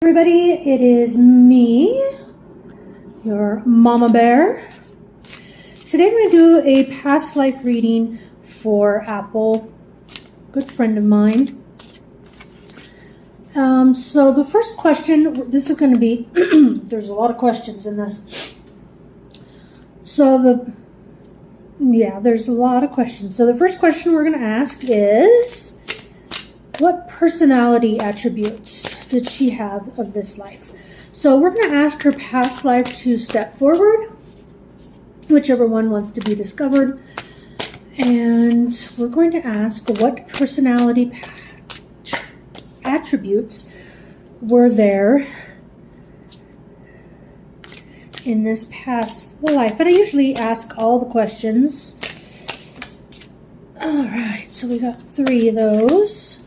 Everybody, it is me, your mama bear. Today I'm going to do a past life reading for Apple, a good friend of mine. So the first question, this is going to be, there's a lot of questions in this. There's a lot of questions. So the first question we're going to ask is, what personality attributes did she have of this life? So we're going to ask her past life to step forward, whichever one wants to be discovered. And we're going to ask what personality attributes were there in this past life. And I usually ask all the questions. All right, so we got 3 of those.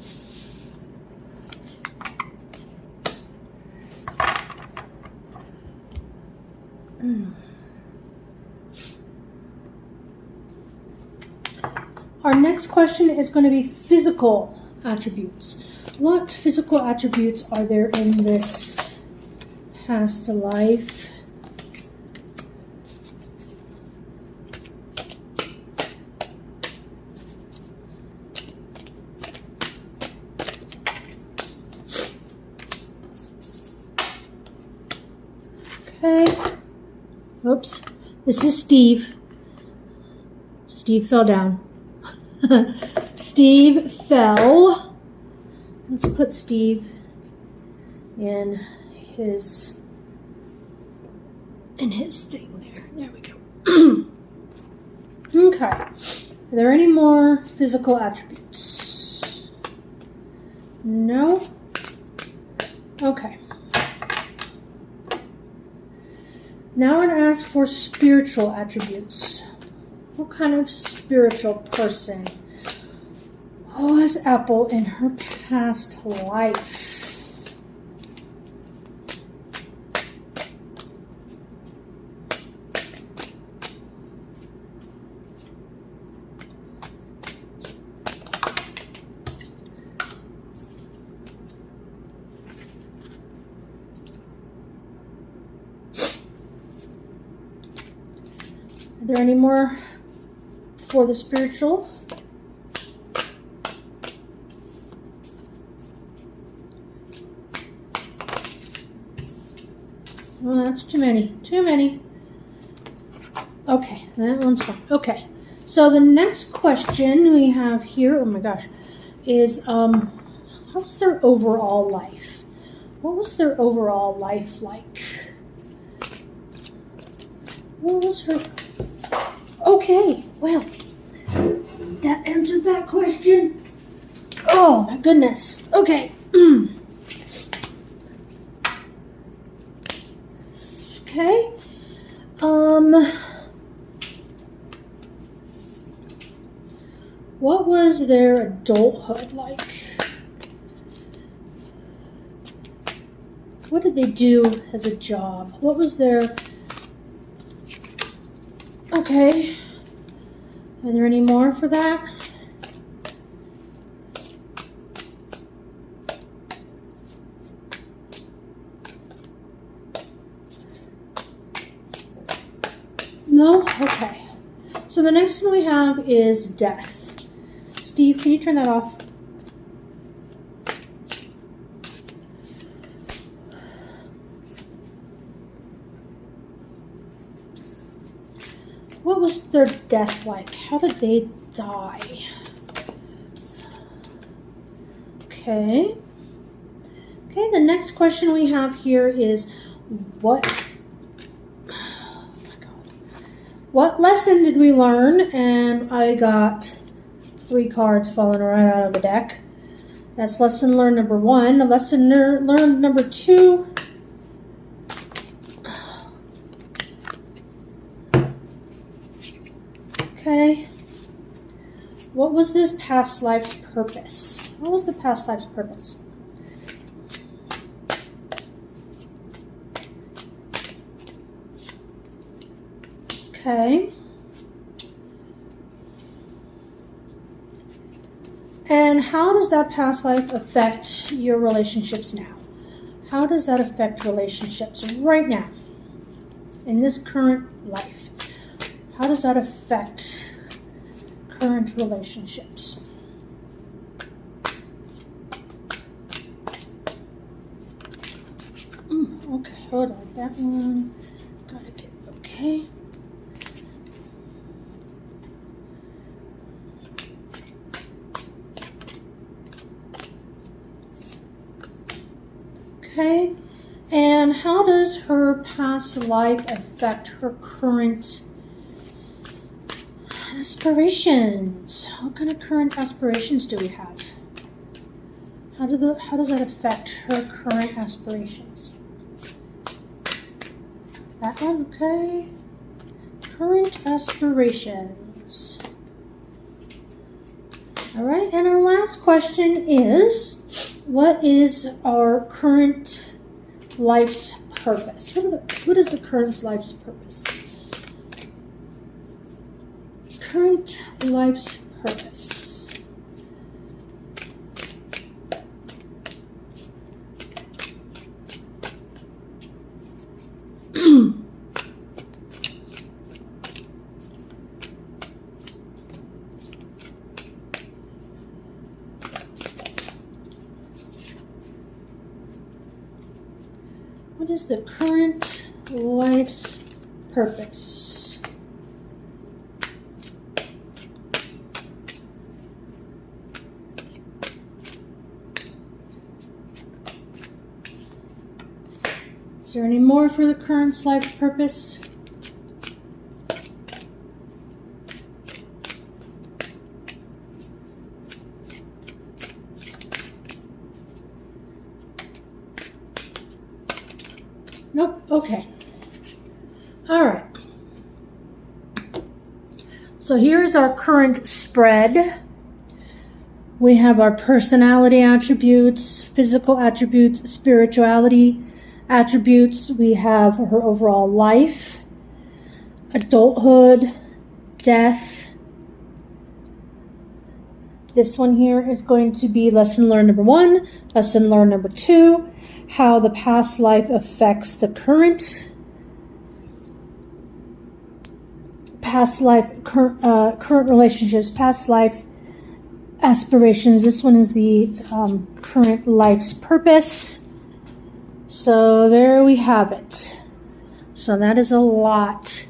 Our next question is going to be physical attributes. What physical attributes are there in this past life? Okay. Oops. This is Steve. Steve fell down. Steve fell. Let's put Steve in his thing there. There we go. Okay. Are there any more physical attributes? No? Okay. Now we're going to ask for spiritual attributes. What kind of spiritual person was Apple in her past life? Are there any more for the spiritual? Well, that's too many. Too many. Okay, that one's fine. Okay, so the next question we have here, oh my gosh, is how was their overall life? What was their overall life like? What was her... Okay, well, that answered that question. Oh my goodness. Okay. Okay. What was their adulthood like? What did they do as a job? What was their... Okay. Are there any more for that? No? Okay. So the next one we have is death. Steve, can you turn that off? What was their death like? How did they die? Okay. Okay, the next question we have here is what lesson did we learn? And I got 3 cards falling right out of the deck. That's lesson learned number 1. The lesson learned number 2. Okay. What was this past life's purpose? What was the past life's purpose? Okay. And how does that past life affect your relationships now? how does that affect relationships right now, in this current life? How does that affect current relationships? Okay, hold on. That one. Gotta get okay. Okay, and how does her past life affect her current aspirations? What kind of current aspirations do we have? How does that affect her current aspirations? That one, okay. Current aspirations. All right, and our last question is, what is our current life's purpose? What is the current life's purpose? Current life's purpose. What is the current life's purpose? Is there any more for the current life's purpose? Nope. Okay. All right. So here's our current spread. We have our personality attributes, physical attributes, spirituality attributes. We have her overall life, adulthood, death. This one here is going to be lesson learned number 1, lesson learned number 2, how the past life affects the current relationships, past life aspirations. This one is the current life's purpose. So there we have it. So that is a lot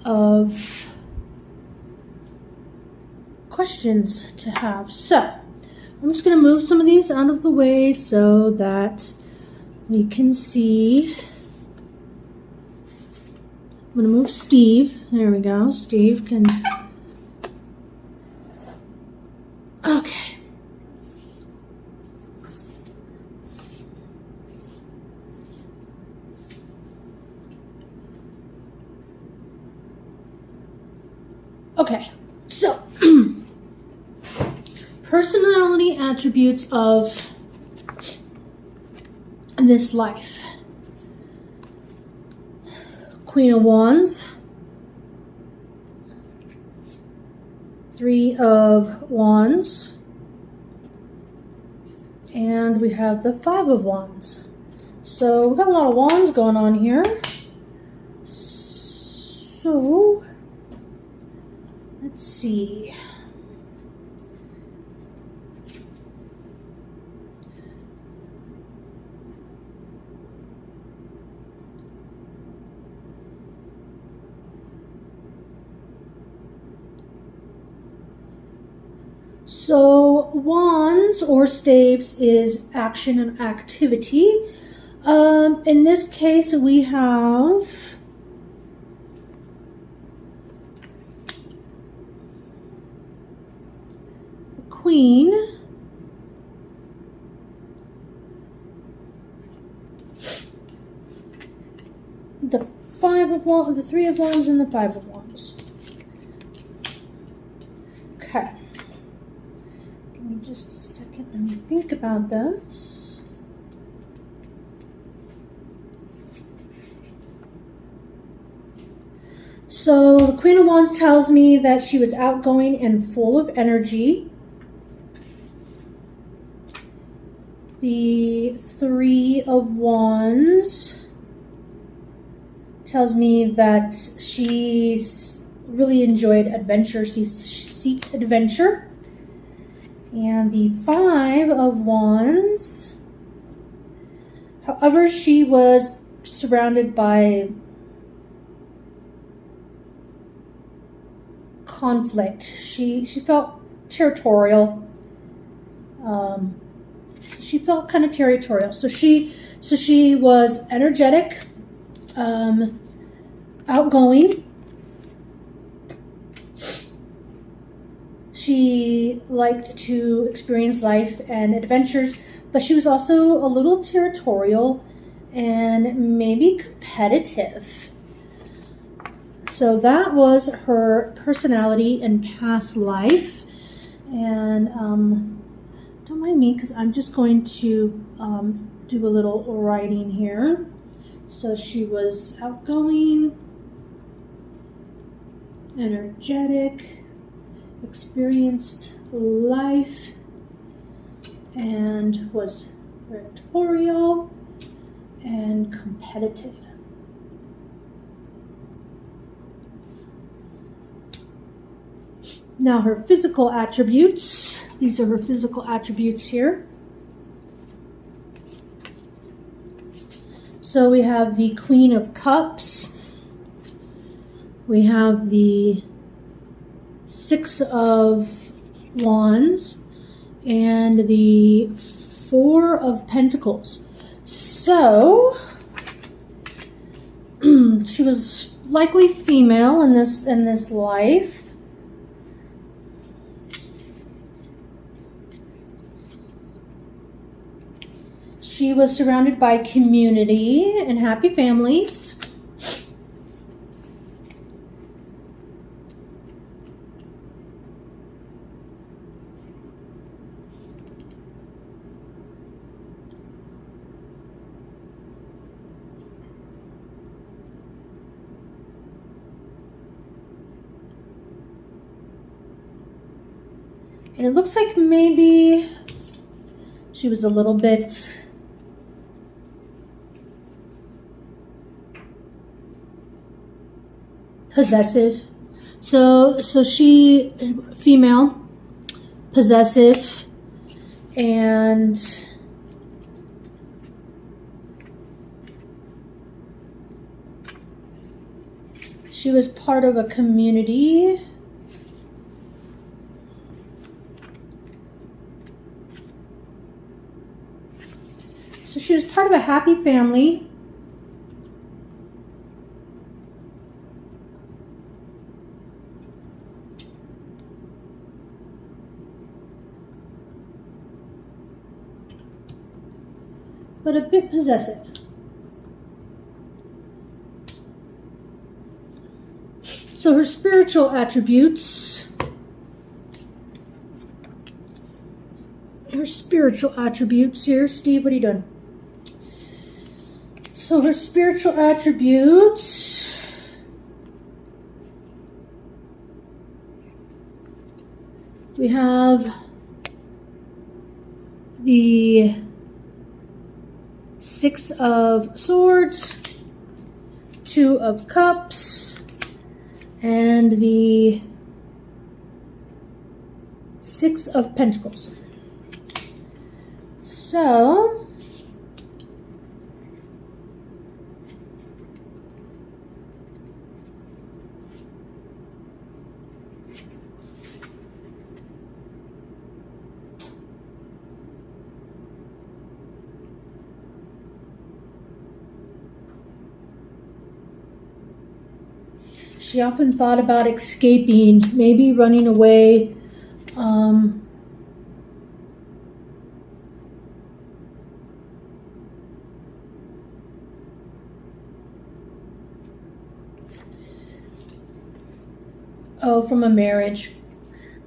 of questions to have. So I'm just going to move some of these out of the way so that we can see. I'm going to move Steve. There we go. Steve can. Okay. Okay. So, personality attributes of this life. Queen of Wands, 3 of Wands, and we have the 5 of Wands. So we've got a lot of wands going on here. So let's see. So wands or staves is action and activity. In this case, we have the Queen, the 5 of Wands, the 3 of Wands, and the 5 of Wands. Okay. Give me just a second. Let me think about this. So the Queen of Wands tells me that she was outgoing and full of energy. The Three of Wands tells me that she's really enjoyed adventure. She seeked adventure. And the Five of Wands, however, she was surrounded by conflict. She felt territorial. She felt kind of territorial. So she was energetic, outgoing. She liked to experience life and adventures, but she was also a little territorial and maybe competitive. So that was her personality in past life. And don't mind me, because I'm just going to do a little writing here. So she was outgoing, energetic, experienced life, and was territorial and competitive. Now her physical attributes. These are her physical attributes here. So we have the Queen of Cups. We have the Six of Wands and the Four of Pentacles. So she was likely female in this life. She was surrounded by community and happy families. And it looks like maybe she was a little bit possessive. So she, female, possessive, and she was part of a community. So she was part of a happy family. But a bit possessive. So her spiritual attributes. Her spiritual attributes here. Steve, what are you doing? So her spiritual attributes. We have the Six of Swords, Two of Cups, and the Six of Pentacles. So she often thought about escaping, maybe running away. From a marriage.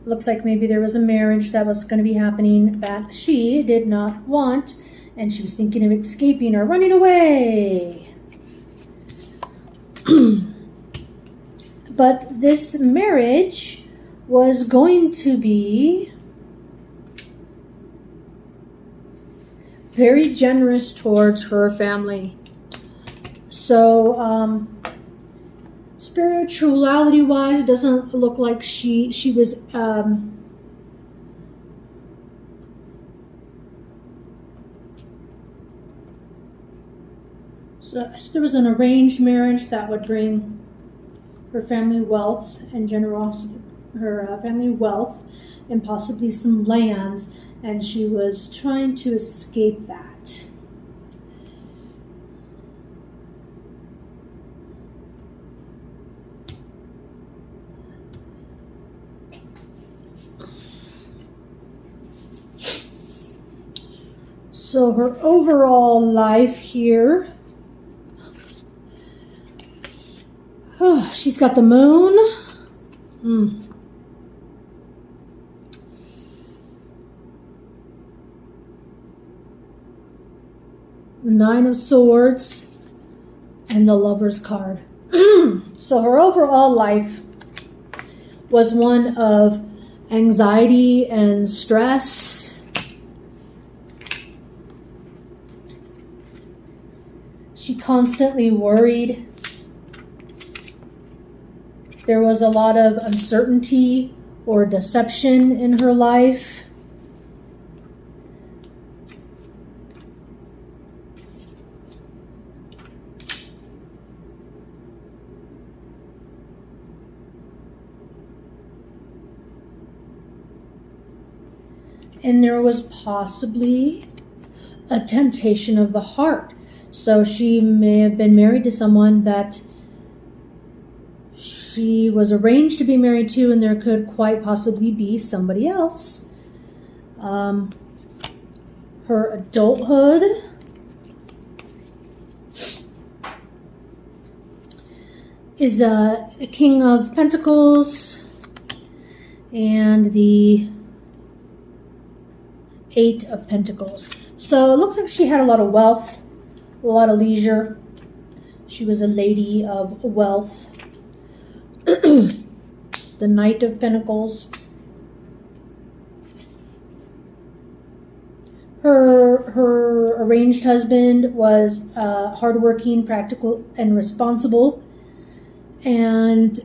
Looks like maybe there was a marriage that was going to be happening that she did not want, and she was thinking of escaping or running away. But this marriage was going to be very generous towards her family. So spirituality wise, it doesn't look like she was so there was an arranged marriage that would bring her family wealth and generosity, her family wealth and possibly some lands, and she was trying to escape that. So her overall life here, oh, she's got the moon. The Nine of Swords and the Lover's card. So her overall life was one of anxiety and stress. She constantly worried. There was a lot of uncertainty or deception in her life. And there was possibly a temptation of the heart. So she may have been married to someone that she was arranged to be married to, and there could quite possibly be somebody else. Her adulthood. Is a King of Pentacles and the Eight of Pentacles. So it looks like she had a lot of wealth, a lot of leisure. She was a lady of wealth. The Knight of Pentacles. Her arranged husband was hardworking, practical, and responsible. And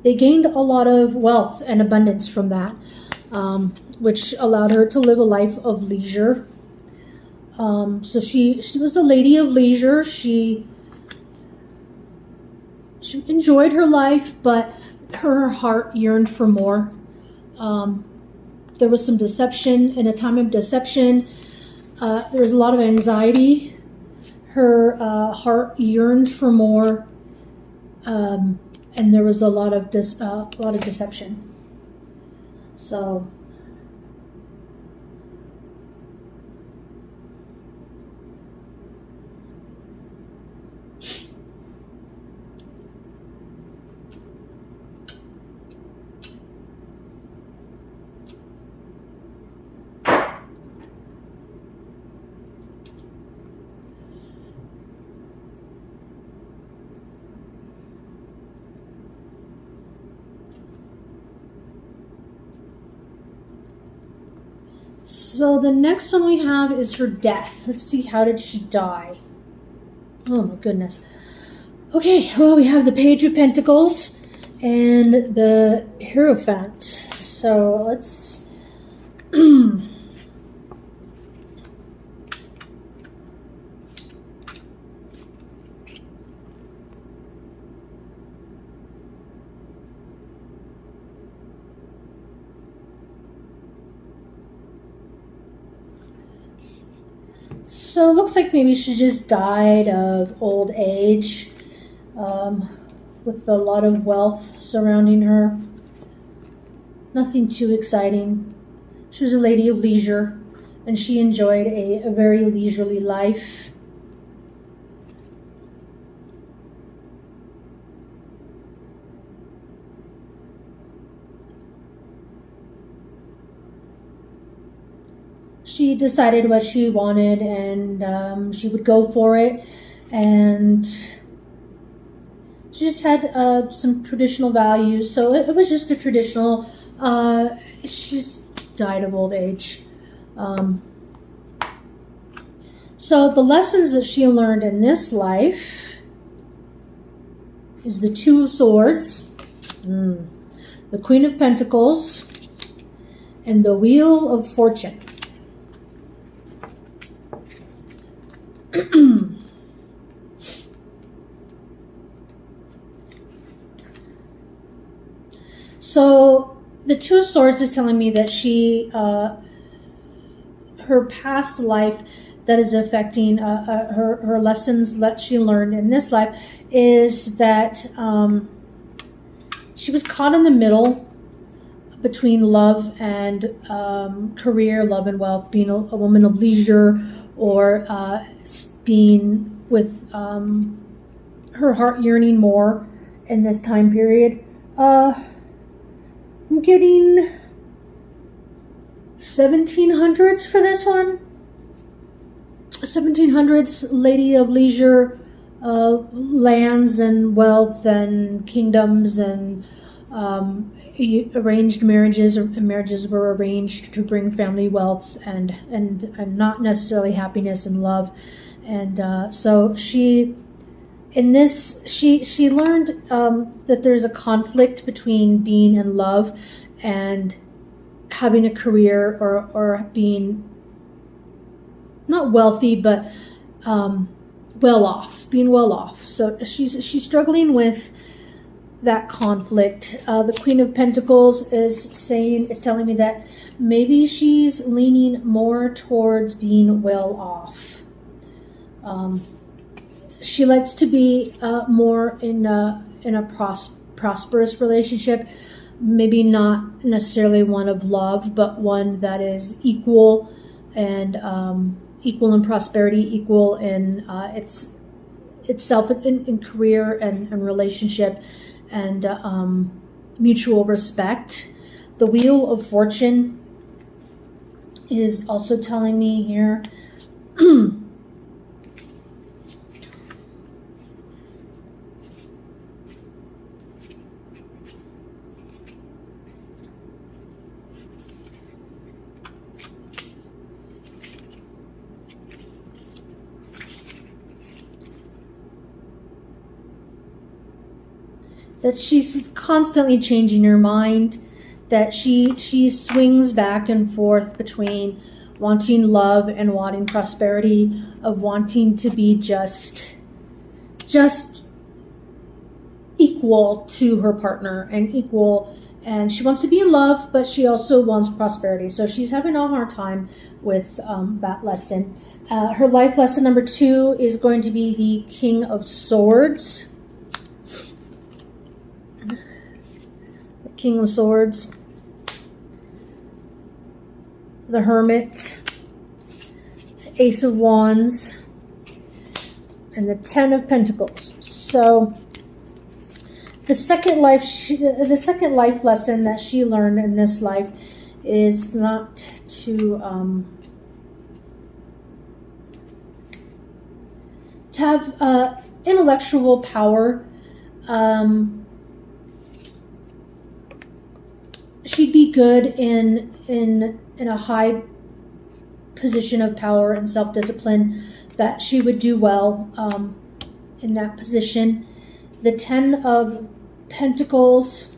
they gained a lot of wealth and abundance from that, which allowed her to live a life of leisure. So she was a lady of leisure. She enjoyed her life, but her heart yearned for more. There was some deception. In a time of deception, there was a lot of anxiety. Her heart yearned for more. And there was a lot of deception. So the next one we have is her death. Let's see, how did she die? Oh my goodness. Okay, well, we have the Page of Pentacles and the Hierophant. So let's So it looks like maybe she just died of old age, with a lot of wealth surrounding her. Nothing too exciting. She was a lady of leisure, and she enjoyed a very leisurely life. She decided what she wanted, and she would go for it, and She just had some traditional values. So it was just a traditional. She's died of old age. So the lessons that she learned in this life is the Two of Swords, the Queen of Pentacles, and the Wheel of Fortune. So the Two of Swords is telling me that she, her past life that is affecting her lessons that she learned in this life is that she was caught in the middle between love and career, love and wealth, being a woman of leisure, or being with her heart yearning more in this time period. I'm getting 1700s for this one. 1700s, lady of leisure, lands and wealth and kingdoms and arranged marriages, or marriages were arranged to bring family wealth and not necessarily happiness and love. And so she learned that there's a conflict between being in love and having a career, or being not wealthy, but being well off. So she's struggling with that conflict. The Queen of Pentacles is telling me that maybe she's leaning more towards being well off. She likes to be more in a prosperous relationship, maybe not necessarily one of love, but one that is equal and equal in prosperity, equal in itself in career and relationship, and mutual respect. The Wheel of Fortune is also telling me here that she's constantly changing her mind, that she swings back and forth between wanting love and wanting prosperity, of wanting to be just equal to her partner and equal, and she wants to be in love, but she also wants prosperity. So she's having a hard time with that lesson. Her life lesson number 2 is going to be the King of Swords. King of Swords, the Hermit, the Ace of Wands, and the Ten of Pentacles. So the second life lesson that she learned in this life is not to have intellectual power. She'd be good in a high position of power and self-discipline, that she would do well in that position. The Ten of Pentacles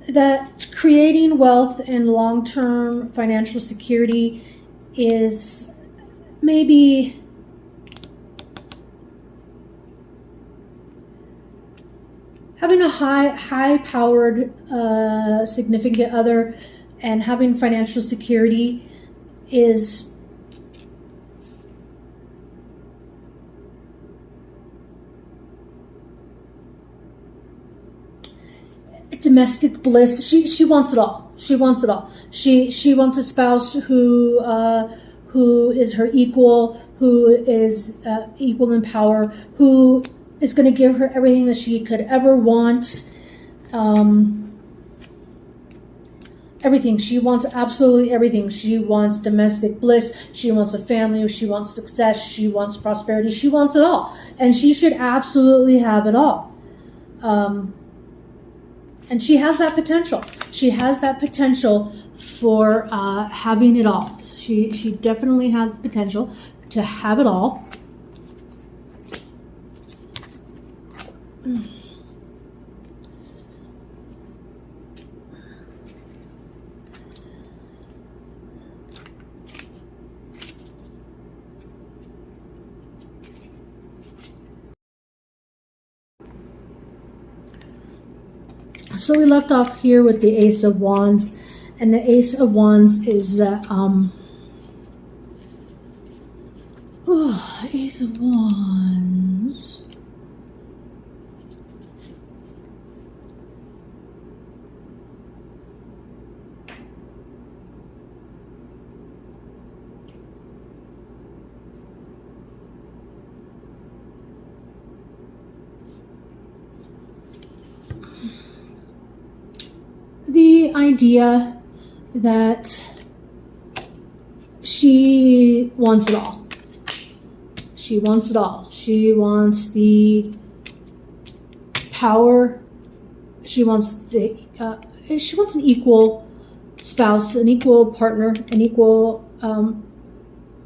that creating wealth and long-term financial security is maybe having a high-powered significant other and having financial security is domestic bliss. She wants it all. She wants it all. She wants a spouse who is her equal, who is equal in power, who is going to give her everything that she could ever want. everything. She wants absolutely everything. She wants domestic bliss. She wants a family. She wants success. She wants prosperity. She wants it all. And she should absolutely have it all. And she has that potential. She has that potential for having it all. She definitely has the potential to have it all. So we left off here with the Ace of Wands, and the Ace of Wands is the Ace of Wands. The idea that she wants it all. She wants it all. She wants the power. She wants she wants an equal spouse, an equal partner, an equal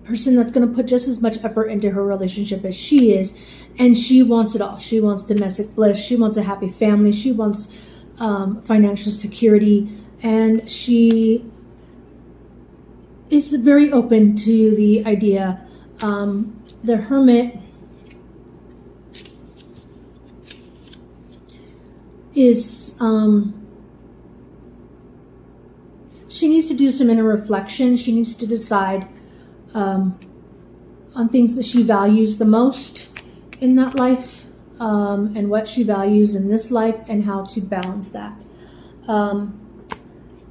person that's going to put just as much effort into her relationship as she is, and she wants it all. She wants domestic bliss. She wants a happy family. She wants financial security, and she is very open to the idea. The Hermit is she needs to do some inner reflection. She needs to decide on things that she values the most in that life, and what she values in this life, and how to balance that.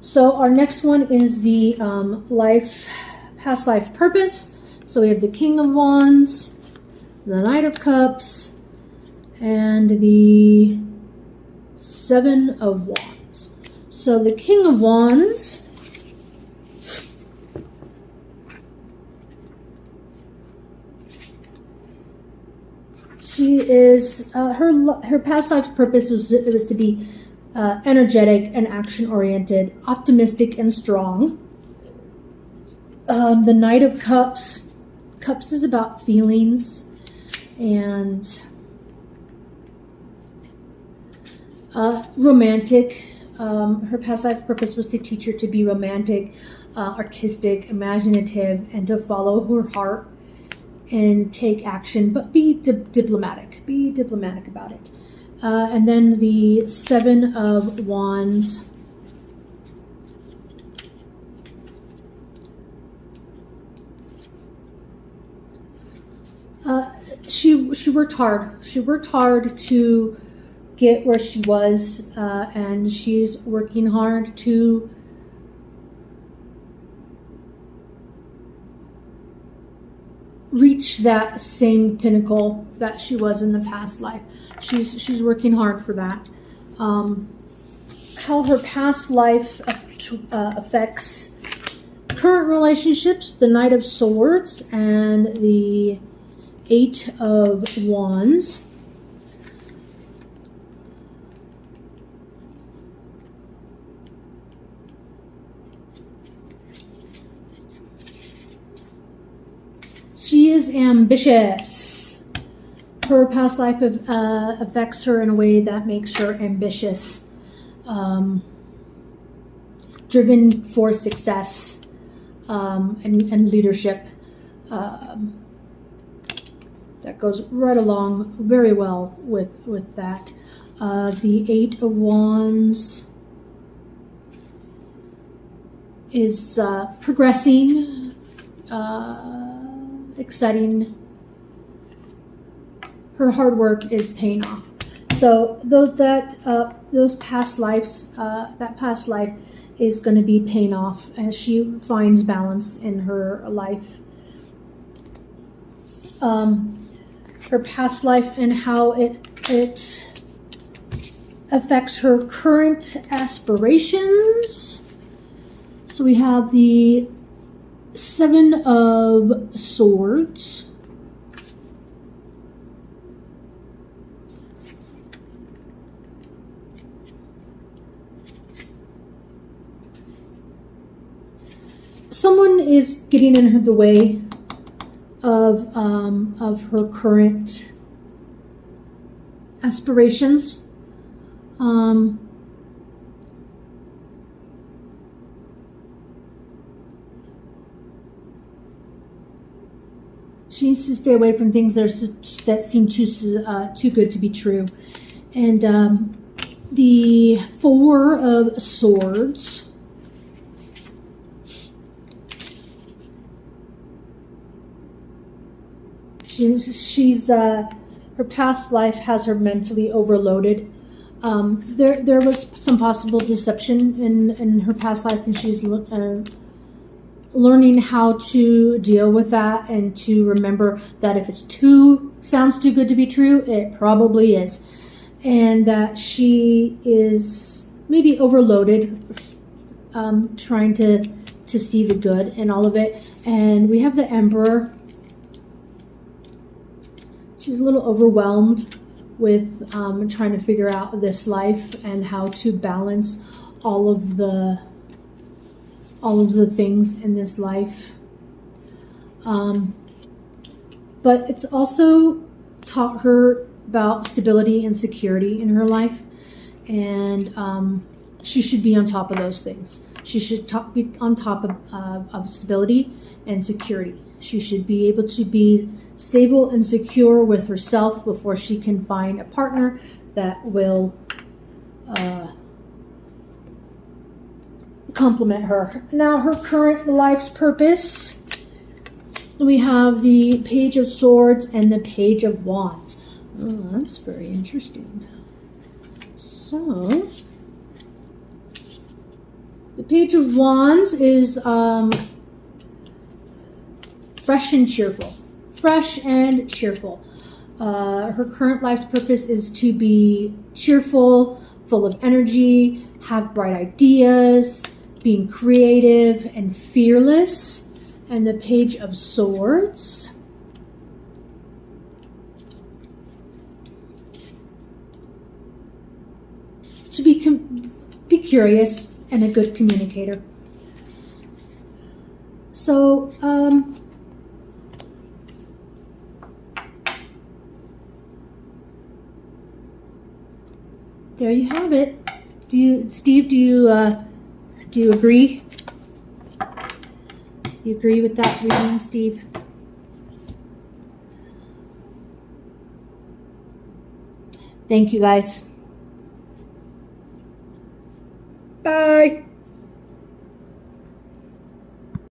So our next one is the past life purpose. So we have the King of Wands, the Knight of Cups, and the Seven of Wands. So the King of Wands she is her past life's purpose was to be energetic and action-oriented, optimistic and strong. The Knight of Cups is about feelings and romantic. Her past life purpose was to teach her to be romantic, artistic, imaginative, and to follow her heart and take action, but be diplomatic. Be diplomatic about it. And then the Seven of Wands. She worked hard. She worked hard to get where she was, and she's working hard to reach that same pinnacle that she was in the past life. She's working hard for that. How her past life affects current relationships, the Knight of Swords and the Eight of Wands. She is ambitious. Her past life affects her in a way that makes her ambitious, driven for success, and leadership. That goes right along very well with that. The Eight of Wands is progressing, exciting. Her hard work is paying off. So those past lives, that past life is going to be paying off as she finds balance in her life. Her past life and how it affects her current aspirations. So we have the Seven of Swords. Someone is getting in the way of her current aspirations. She needs to stay away from things that seem too good to be true. And the Four of Swords. She's her past life has her mentally overloaded. There was some possible deception in her past life, and she's learning how to deal with that and to remember that if sounds too good to be true, it probably is, and that she is maybe overloaded, trying to see the good in all of it. And we have the Emperor. She's a little overwhelmed with trying to figure out this life and how to balance all of the things in this life. But it's also taught her about stability and security in her life, and she should be on top of those things. She should be on top of stability and security. She should be able to be stable and secure with herself before she can find a partner that will complement her. Now, her current life's purpose. We have the Page of Swords and the Page of Wands. Oh, that's very interesting. So, the Page of Wands is fresh and cheerful. Fresh and cheerful. Her current life's purpose is to be cheerful, full of energy, have bright ideas, being creative and fearless. And the Page of Swords. To be curious and a good communicator. So, there you have it. Steve, do you agree? Do you agree with that reading, Steve? Thank you, guys. Bye.